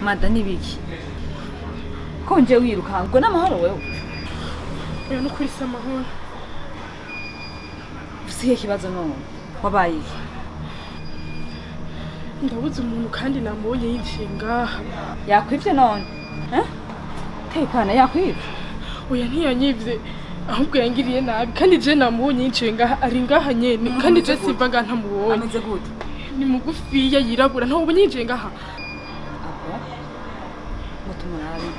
mada nibiki konje wiruka ngo n'amahoro wewe Oya no kwisa amahoro. usiye kibazo none wabaye iki Ndabuze umuntu kandi namubonye yinjiye ngaha. yakwivye none tekana yakwivye Oya ntiyanyivye ahubwo yangiriye nabi kandi je namubonye yinjiye ngaha ari ngaha nyene kandi je simva ngaha ntamubonye. ameze gute Ni mugufiya yirabura ntabonye yinjiye ngaha. abo mutumurabi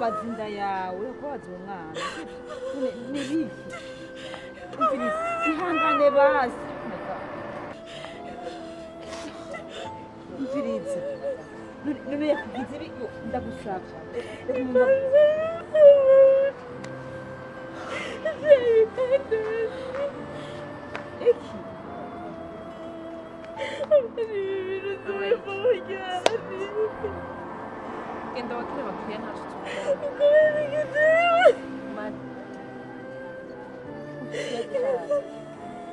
bazinda yawe kwaza umwana nibiki ihangane basi mviriza none yakugize ibyo ndagusaba iki Genda wakire bakwiye ntacu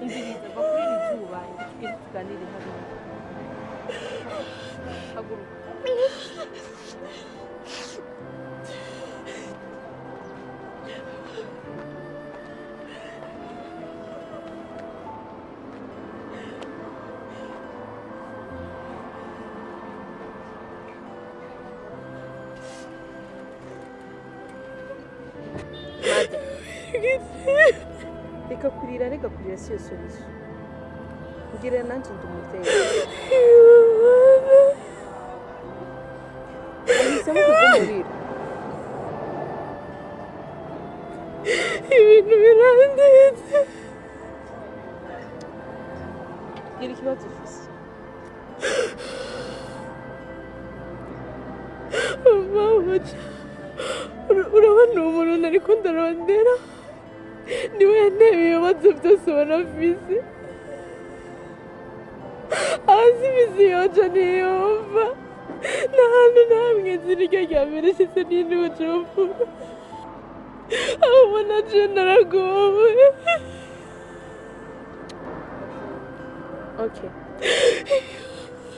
Umviriza bakurira izuba tugende tuganire hariya haguruka Reka kurira siyo solution. Ngira nanje ndumuteye. Nisemo kugumurira. Ibintu birandetse. Gira ikibazo ufise. Urabona umuntu nariko ndarondera niwe yanteye ibibazo byose banafise azi imizi yoca ntiyumva nta hantu ntamwe zirya rya mbere shitse n'intucupfura aho ubona je naragowe okay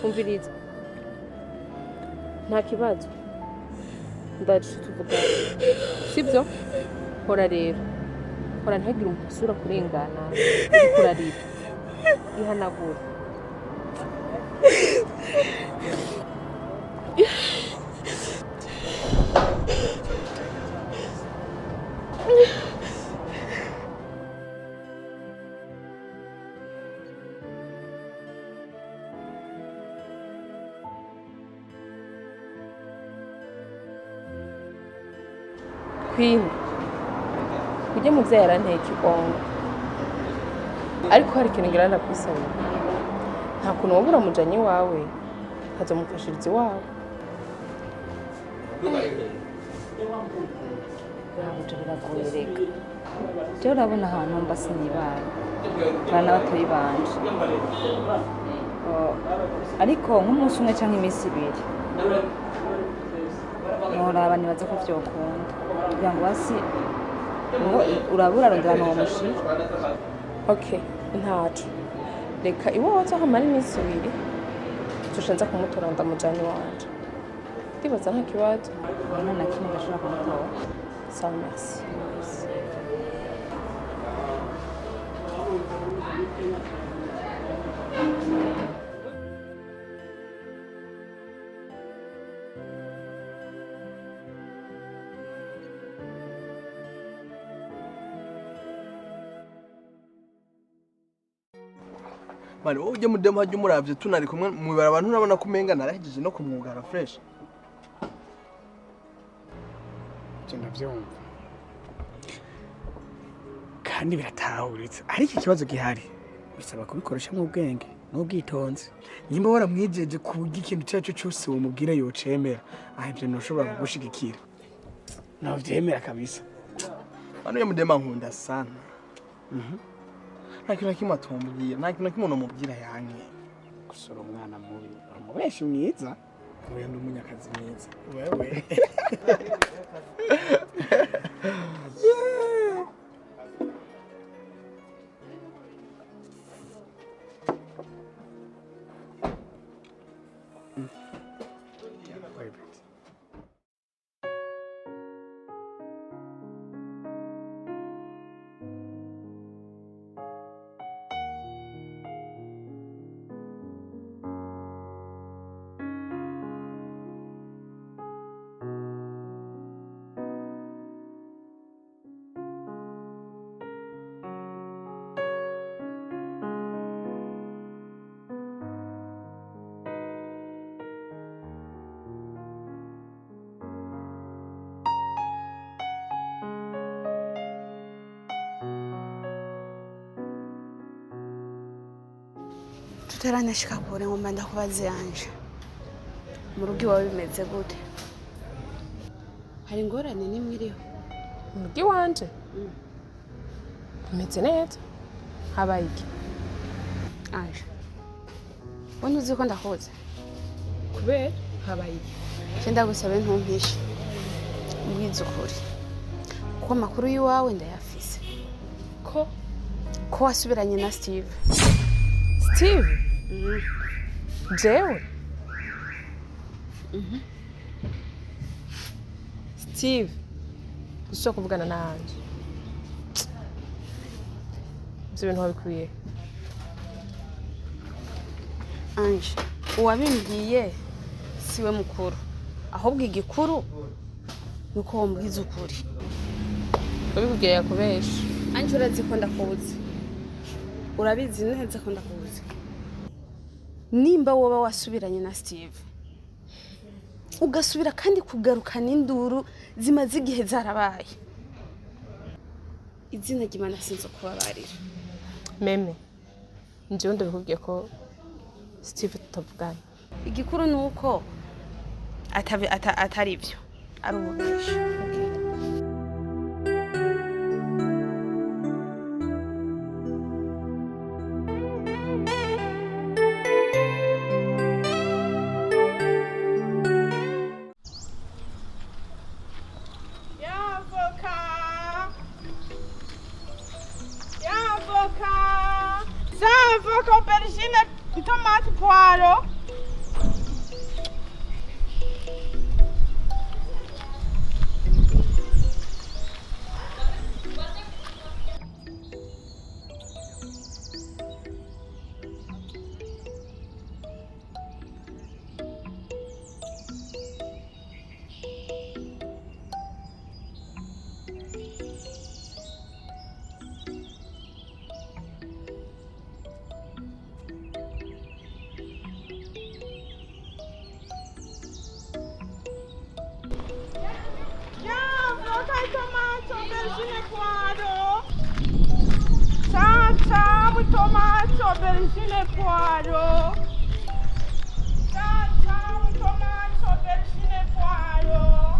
umviriza nta kibazo ndaje tuvugana sibyo hora rero hora ntagire umusura kurengana kurarira ihanagura Queen kujya mu bya yaranteye ikigongo ariko hari ikintu ngira ndakwisaba nta kuntu wabura mujanye wawe hazomufashiriza iwawe ntabwo biragoye reka jewe urabona ahantu mba sinibara bana batoyi banje ariko nk'umunsi umwe cyangwa iminsi ibiri ntoraba nibaza ko vyokunda kugira ngo basi ngo urabura rondana uwo mushira. Okay, ntaco. Reka iwo wazohamara iminsi ibiri tushanza kumutora ndamujani wanje. Ndibaza nta kibazo. Nta na kimwe gashobora kumutora. Sawa, merci. Mani wowe ujye mudemo hajye umuravye tunari kumwe mu ibara abantu urabona ko umenga narahigije no kumwugara fresh. Ndavyumva kandi biratahuritse ariko ikibazo gihari bisaba kubikoresha mu bwenge n'ubwitonzi. Nimba waramwijeje kuburyo ikintu cyacu cyose wo mubwire yocemera ahivyo noshobora kugushigikira navyemera kabisa. Hano mudema nkunda sana. Nta kintu kimwe atumubwira, nta kintu kimwe nomubwira yanke. Gusora umwana mubi umubeshi mwiza wewe ndi umunyakazi mwiza wewe. Tutaranashika kure ngomba ndakubaza yanje. Mu rugo iwawe bimeze gute? Hari ingorane nimwe iriho? Mu rugo iwanje bimeze neza. Habaye iki? Anje. Wani uzi ko ndakuze? Kubera habaye iki? Cyenda gusabe ntumpishe. Mbwiza ukuri. Ko makuru yiwawe ndayafise. Ko wasubiranye na Steve. Steve? Jewe? Steve? Gushobora kuvugana nanje? Ibyo bintu wabikuye? Anje, uwabimbwiye siwe mukuru. Ahubwo igikuru nuko wombwiza ukuri. Wabikubwiye yakubesha? Anje urazi ko ndakuzi. Urabizi neza ko ndakuzi. Nimba woba wasubiranye na Steve ugasubira kandi kugarukana induru zimaze igihe zarabaye, izina ry'Imana sinzo kubabarira. Meme, njyewe ndabikubwiye ko Steve tutavugana. Igikuru nuko atari byo, ari ububesha. Aubergine, tomate, poireau. Tomate, aubergine, poireau. Tomate, aubergine, poireau.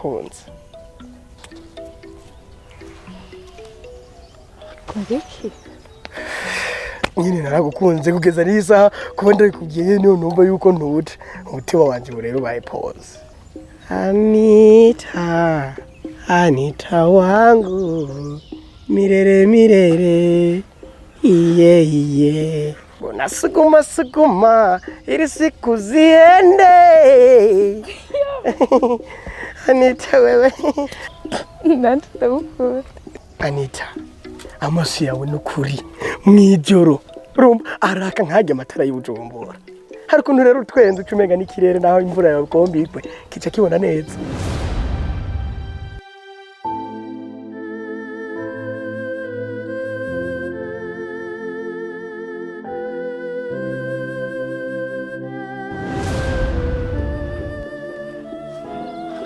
naragukunze. Kundeki? Nyine naragukunze kugeza n'isaha kuba ndabikubwiye niyo numva yuko ntuje umutima wanje rero ubaye pause. Anita wangu mirere iye bona suguma ili siku ziende. Anita wewe Nanti ndagukunda. Anita amaso yawe n'ukuri mwijoro rumba araka nkajya amatara y'ubujumbura. Hari ukuntu rero utwenze ucumenga n'ikirere naho imvura yawe kombikwe kica kibona neza.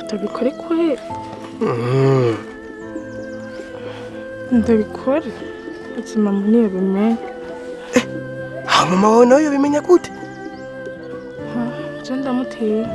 Ndabikore kweli? Ndabikore? Ati mama niyo bimenye. Mama wawe nawe yabimenya gute? Je ndamuteye.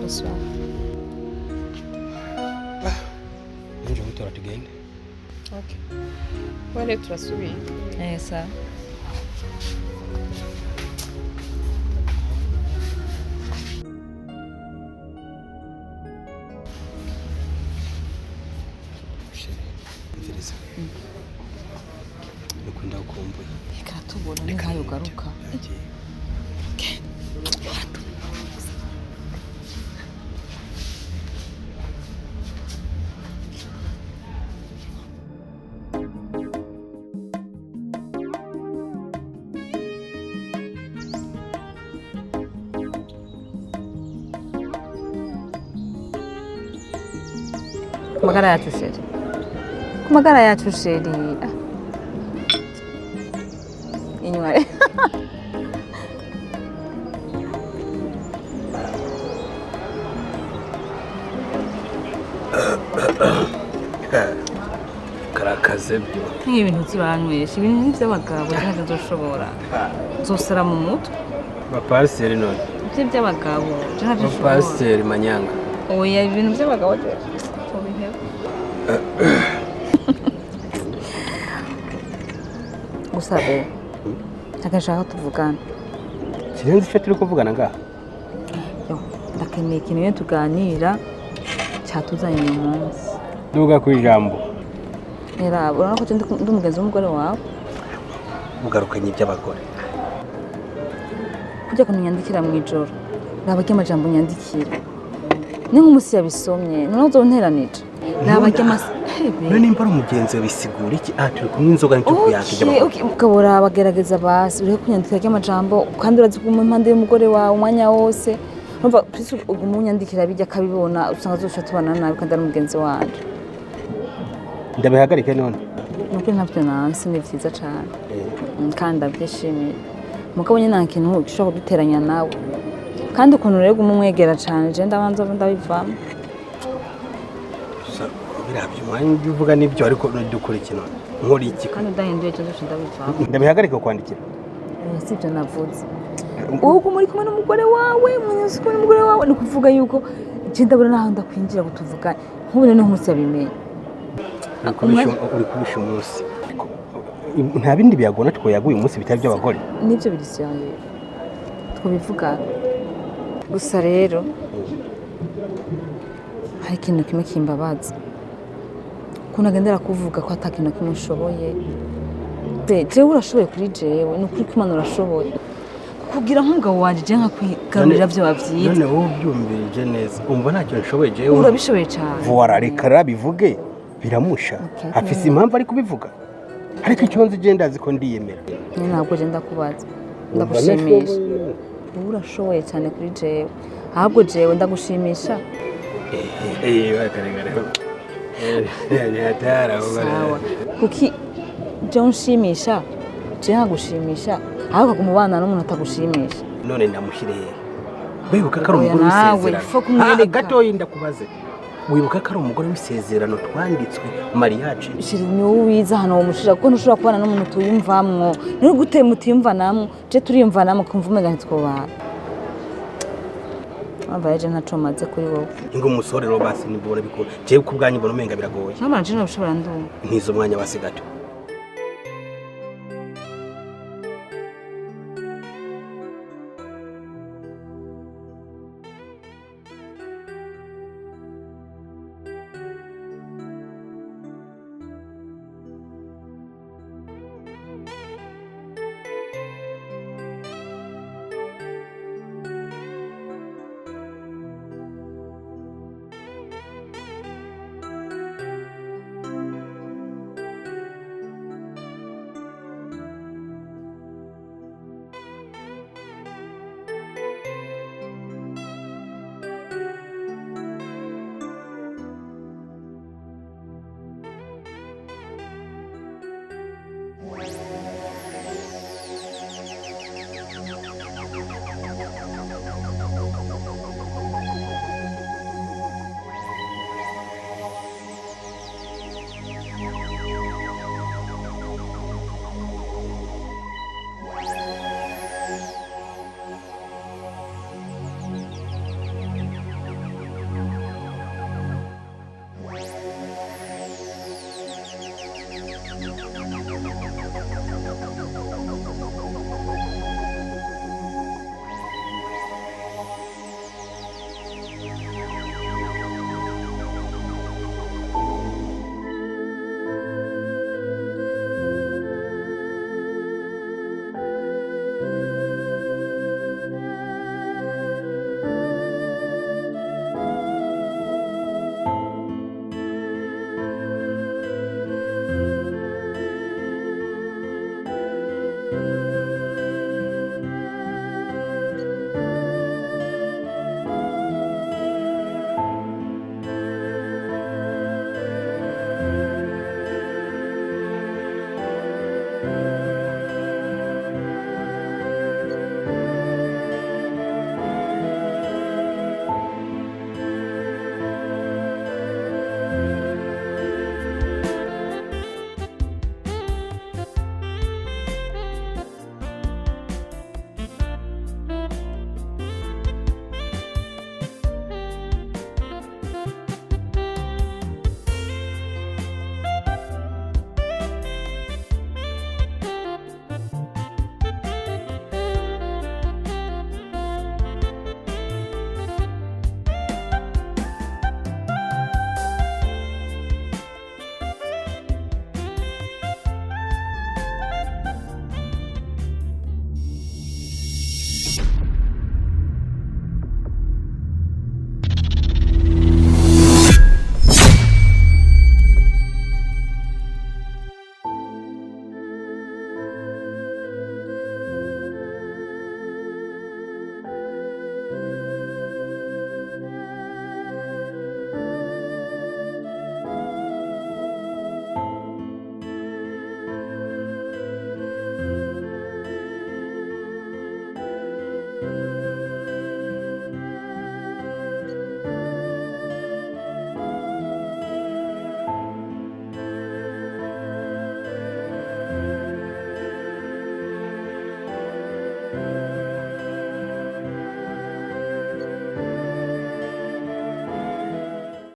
Bonsoir. Nje mutora tugende. Okay. Wale turasubiye. Ça. Nukunda ukumbuye. Reka tubona ni nkayo garuka. Kumagara yacu sheri. Kumagara yacu sheri. Inywa. Karakaze byo. Ni ibintu zibanywesha, ibintu by'abagabo ntabwo nzoshobora. Zosara mu mutwe. Ba pasiteri none. By'abagabo ntabwo nzoshobora. Pasiteri Manyanga. Oya ibintu by'abagabo Gusabe. Agashaka tuvugana. Kirenze icyo turi kuvugana ngaha. Yo, ndakeneye ikintu tuganira cyatuzanye uyu munsi. Duga ku ijambo. Era, urabona ko ndi umugenzi w'umugore wawe. Mugarukanye iby'abagore. Kujya kunyandikira mu ijoro. Nabajya amajambo nyandikira. Ni nk'umusi yabisomye, none uzonteranije. Nabajya ntebe none nimba ari umugenzi bisigura iki turi kunywa inzoga nicyo kuyakijya ukabura abagerageza basi uriho kunyandikira ry'amajambo kandi urazi ko impande y'umugore wawe umwanya wose urumva pisi uguma unyandikira bijya akabibona usanga zose tubana nabi kandi ari umugenzi wanje ndabihagarike none nuko ntabyo nansi ni byiza cyane kandi ndabyishimiye mugabo nyine nta kintu gishobora kuduteranya nawe kandi ukuntu rero umumwegera cyane je ndabanza ndabivamo birabyo umwanya uvuga nibyo ariko dukora ikintu nkora iki kandi udahinduye cyo ndabivamo ndabihagarike kwandikira sibyo navuze uko muri kumwe n'umugore wawe munyusuko n'umugore wawe ni kuvuga yuko je ndabona naho ndakwinjira gutuvugana nk'ubu none nkusi yabimenye uri kubisha umunsi nta bindi byagona two yaguye umunsi bitari by'abagore nibyo birisyange twabivuga gusa rero hari ikintu kimwe kimbabaza ukuntu agendera kuvuga ko atakintu kimwe ushoboye jewe urashoboye kuri jewe ni ukuri ko Imana urashoboye kugira nk'umugabo wanje je nka kwigarurira byo bavyiza none wowe ubyumvirije neza umva ntacyo nshoboye jewe urabishoboye cyane vuara reka rabivuge biramusha afise impamvu ari kubivuga ariko ikibanza je ndazi ko ndiyemera ntabwo je ndakubaza ndagushimisha urashoboye cyane kuri jewe ahubwo jewe ndagushimisha kuki je unshimisha je nkagushimisha ahubwo kumubana n'umuntu atagushimisha none ndamushireye wibuka ko ari umugore w'isezerano gatoyi ndakubaze wibuka ko ari umugore w'isezerano twanditswe mariage shiri ni uwiza hano umushira kuko ntushobora kubana n'umuntu tuyumvamwo ni gute mutiyumva namwe je turiyumva namwe kumva umega ntitwobana abaje ntaco maze kuri wowe ingo umusore ro basi nibona bikora je kubwanyu mbona umenga biragoye ntabwo je nabishobora ndumva ntizo mwanya basigato